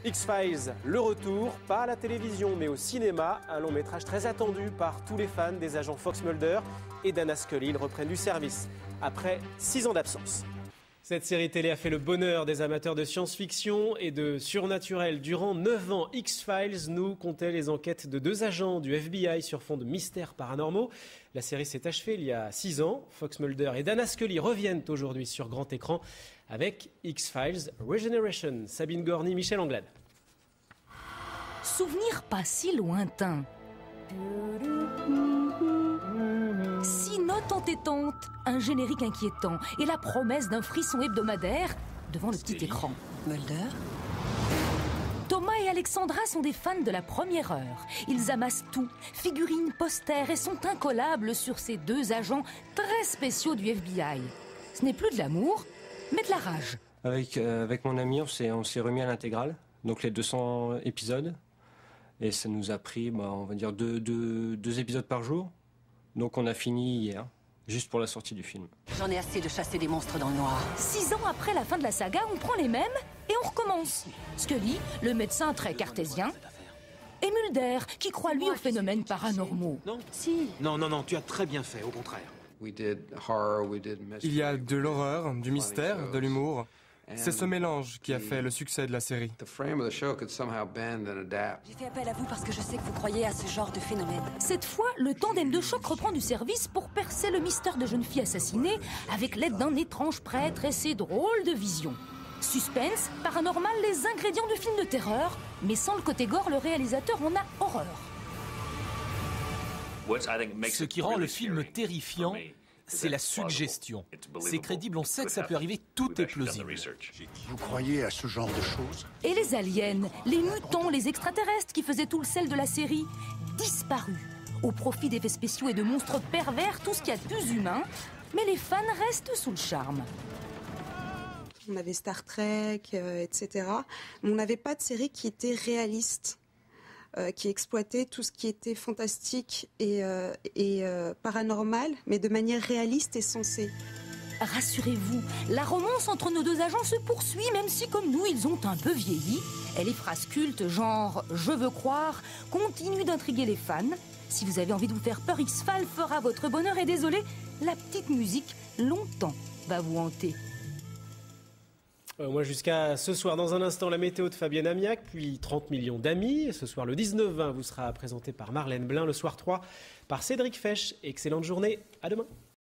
X-Files, le retour, pas à la télévision mais au cinéma, un long métrage très attendu par tous les fans des agents Fox Mulder et Dana Scully. Ils reprennent du service après 6 ans d'absence. Cette série télé a fait le bonheur des amateurs de science-fiction et de surnaturel. Durant 9 ans, X-Files nous contait les enquêtes de 2 agents du FBI sur fond de mystères paranormaux. La série s'est achevée il y a 6 ans. Fox Mulder et Dana Scully reviennent aujourd'hui sur grand écran avec X-Files Regeneration. Sabine Gorny, Michel Anglade. Souvenir pas si lointain. Six notes entêtantes, un générique inquiétant et la promesse d'un frisson hebdomadaire devant le petit écran. Mulder ? Thomas et Alexandra sont des fans de la première heure. Ils amassent tout, figurines, posters et sont incollables sur ces 2 agents très spéciaux du FBI. Ce n'est plus de l'amour, mais de la rage. Avec mon ami, on s'est remis à l'intégrale, donc les 200 épisodes. Et ça nous a pris, on va dire, 2 épisodes par jour. Donc on a fini hier, juste pour la sortie du film. J'en ai assez de chasser des monstres dans le noir. 6 ans après la fin de la saga, on prend les mêmes et on recommence. Scully, le médecin très cartésien, et Mulder, qui croit lui aux phénomènes paranormaux. Non, Si. non, tu as très bien fait, au contraire. Il y a de l'horreur, du mystère, de l'humour. C'est ce mélange qui a fait le succès de la série. J'ai fait appel à vous parce que je sais que vous croyez à ce genre de phénomène. Cette fois, le tandem de choc reprend du service pour percer le mystère de jeunes filles assassinées avec l'aide d'un étrange prêtre et ses drôles de visions. Suspense, paranormal, les ingrédients du film de terreur, mais sans le côté gore, le réalisateur en a horreur. Ce qui rend le film terrifiant, c'est la suggestion. C'est crédible, on sait que ça peut arriver, tout est plausible. Vous croyez à ce genre de choses ? Et les aliens, les mutants, les extraterrestres qui faisaient tout le sel de la série, disparus. Au profit d'effets spéciaux et de monstres pervers, tout ce qu'il y a de plus humain. Mais les fans restent sous le charme. On avait Star Trek, etc. Mais on n'avait pas de série qui était réaliste. Qui exploitait tout ce qui était fantastique et paranormal, mais de manière réaliste et sensée. Rassurez-vous, la romance entre nos 2 agents se poursuit, même si, comme nous, ils ont un peu vieilli. Et les phrases cultes, genre « je veux croire », continuent d'intriguer les fans. Si vous avez envie de vous faire peur, X-Files fera votre bonheur. Et désolé, la petite musique, longtemps, va vous hanter. Moi jusqu'à ce soir, dans un instant, la météo de Fabienne Amiac, puis 30 millions d'amis. Ce soir, le 19-20 vous sera présenté par Marlène Blin, le soir 3 par Cédric Fesch. Excellente journée, à demain.